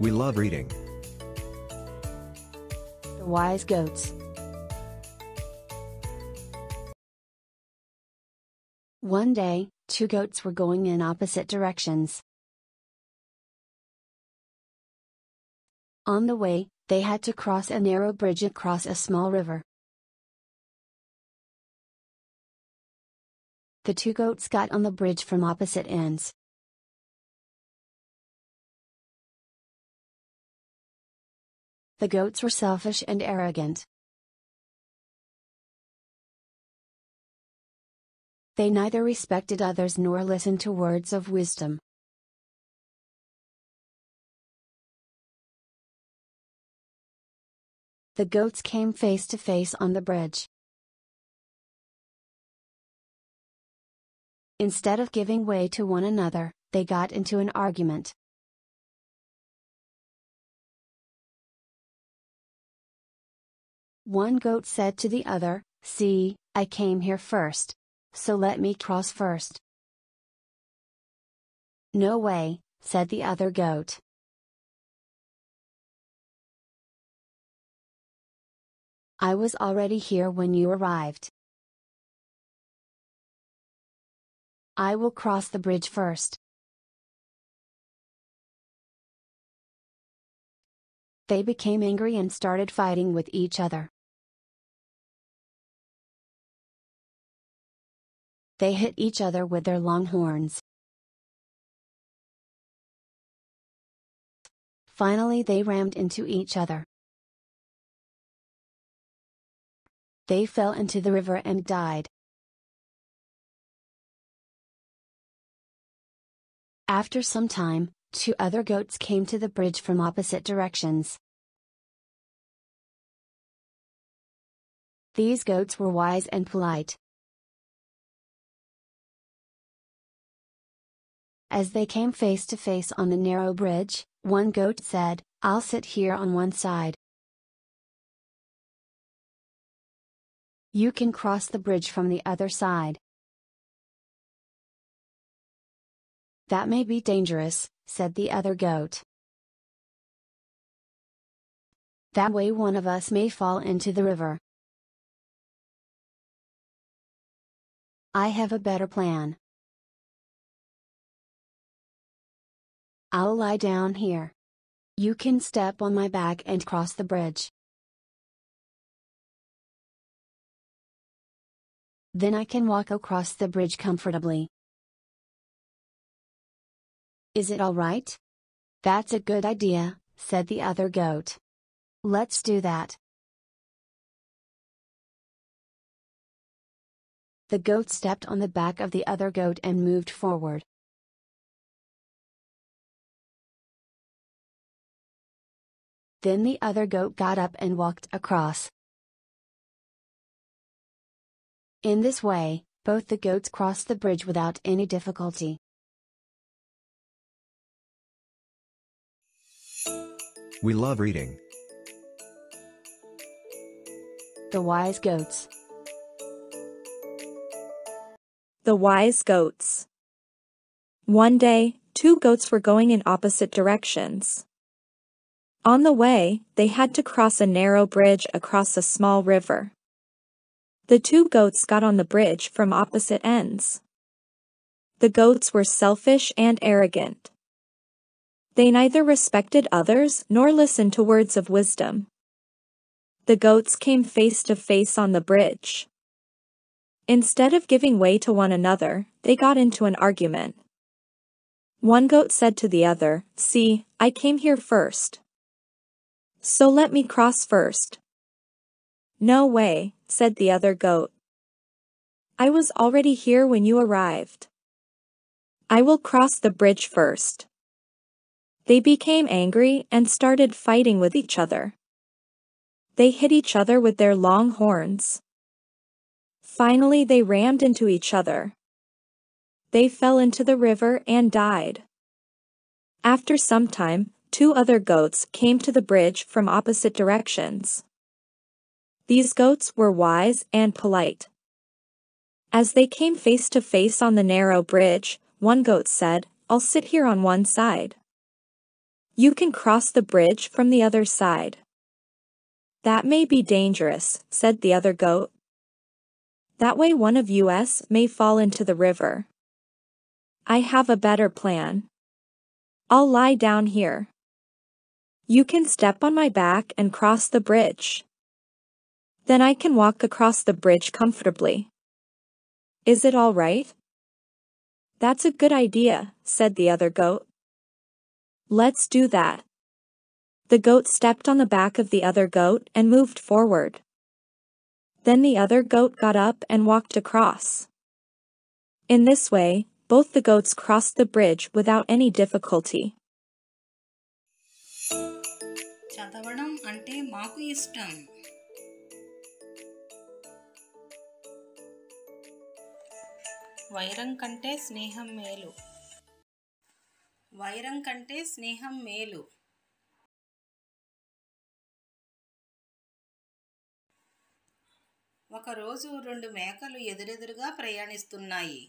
We love reading. The Wise Goats. One day, two goats were going in opposite directions. On the way, they had to cross a narrow bridge across a small river. The two goats got on the bridge from opposite ends. The goats were selfish and arrogant. They neither respected others nor listened to words of wisdom. The goats came face to face on the bridge. Instead of giving way to one another, they got into an argument. One goat said to the other, "See, I came here first. So let me cross first." "No way," said the other goat. "I was already here when you arrived. I will cross the bridge first." They became angry and started fighting with each other. They hit each other with their long horns. Finally, they rammed into each other. They fell into the river and died. After some time, two other goats came to the bridge from opposite directions. These goats were wise and polite. As they came face to face on the narrow bridge, one goat said, "I'll sit here on one side. You can cross the bridge from the other side." "That may be dangerous," said the other goat. "That way one of us may fall into the river." "I have a better plan. I'll lie down here. You can step on my back and cross the bridge. Then I can walk across the bridge comfortably. Is it all right?" "That's a good idea," said the other goat. "Let's do that." The goat stepped on the back of the other goat and moved forward. Then the other goat got up and walked across. In this way, both the goats crossed the bridge without any difficulty. We love reading. The Wise Goats. The Wise Goats. One day, two goats were going in opposite directions. On the way, they had to cross a narrow bridge across a small river. The two goats got on the bridge from opposite ends. The goats were selfish and arrogant. They neither respected others nor listened to words of wisdom. The goats came face to face on the bridge. Instead of giving way to one another, they got into an argument. One goat said to the other, "See, I came here first. So let me cross first." "No way," said the other goat. "I was already here when you arrived. I will cross the bridge first." They became angry and started fighting with each other. They hit each other with their long horns. Finally, they rammed into each other. They fell into the river and died. After some time, two other goats came to the bridge from opposite directions. These goats were wise and polite. As they came face to face on the narrow bridge, one goat said, "I'll sit here on one side." You can cross the bridge from the other side. That may be dangerous, said the other goat. That way one of us may fall into the river. I have a better plan. I'll lie down here. You can step on my back and cross the bridge. Then I can walk across the bridge comfortably. Is it all right? That's a good idea, said the other goat. Let's do that. The goat stepped on the back of the other goat and moved forward. Then the other goat got up and walked across. In this way, both the goats crossed the bridge without any difficulty. చదవడం అంటే మాకు ఇష్టం. వైరం కంటే స్నేహం మేలు. వైరం కంటే స్నేహం మేలు. ఒకరోజు 2 మేకలు ఎదురెదురుగా ప్రయాణిస్తున్నాయి.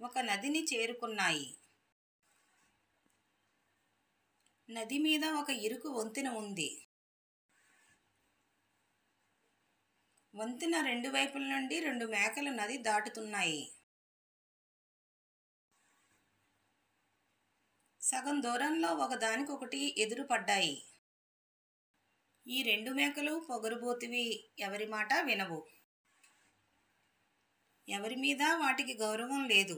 ఒక నదిని చేరుకున్నాయి. నది మీద ఒక ఇరుకు వంతెన ఉంది. వంతెన 2 వైపుల నుండి 2 మేకలు నది దాటుతున్నాయి. సగం దూరంలో ఒకదానికొకటి ఎదురుపడ్డాయి. ఈ 2 మేకలు పొగరుబోతువి, ఎవరి మాట వినవు. ఎవరి మీద వాటికి గౌరవం లేదు.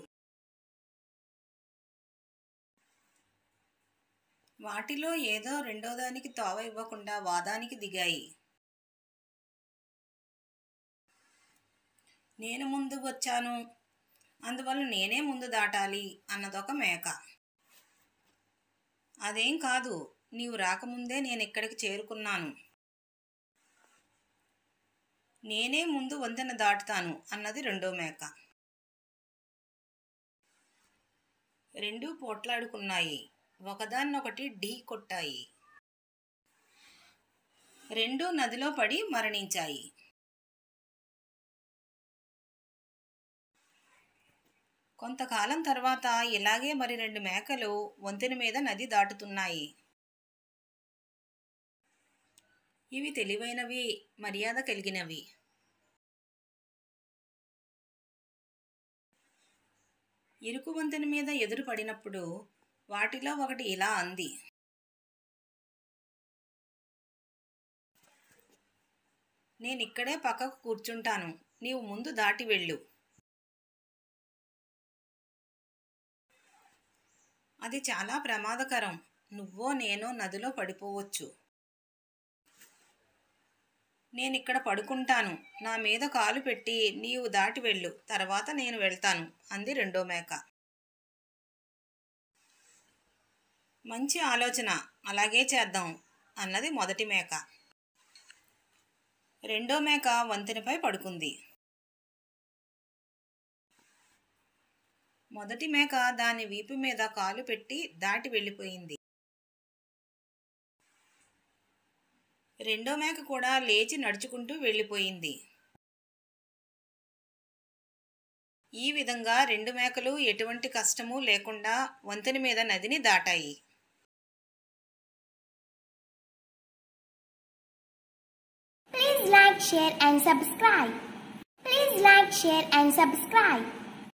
వాటిలో ఏదో రెండో దానికి తోవ ఇవ్వకుండా వాదానికి దిగాయి. నేను ముందు వచ్చాను, అందువల్ల నేనే ముందు దాటాలి అన్నదొక మేక. అదేం కాదు, నీవు రాకముందే నేను ఇక్కడికి చేరుకున్నాను. నేనే ముందు వంతెన దాటుతాను అన్నది రెండో మేక. రెండూ పోట్లాడుకున్నాయి. ఒకదాన్నొకటి ఢీ కొట్టాయి. రెండూ నదిలో పడి మరణించాయి. కొంతకాలం తర్వాత ఇలాగే మరి 2 మేకలు వంతెన మీద నది దాటుతున్నాయి. ఇవి తెలివైనవి, మర్యాద కలిగినవి. ఇరుకు వంతెన మీద ఎదురు పడినప్పుడు వాటిలో ఒకటి ఇలా అంది. నేనిక్కడే పక్కకు కూర్చుంటాను, నీవు ముందు దాటి వెళ్ళు. అది చాలా ప్రమాదకరం, నువ్వో నేనో నదిలో పడిపోవచ్చు. నేనిక్కడ పడుకుంటాను, నా మీద కాలు పెట్టి నీవు దాటి వెళ్ళు, తర్వాత నేను వెళ్తాను అంది రెండో మేక. మంచి ఆలోచన, అలాగే చేద్దాం అన్నది మొదటి మేక. రెండో మేక వంతెనపై పడుకుంది. మొదటి మేక దాని వీపు మీద కాలు పెట్టి దాటి వెళ్ళిపోయింది. రెండో మేక కూడా లేచి నడుచుకుంటూ వెళ్ళిపోయింది. ఈ విధంగా 2 మేకలు ఎటువంటి కష్టము లేకుండా వంతెన మీద నదిని దాటాయి. Please like, share and subscribe. Please like, share and subscribe.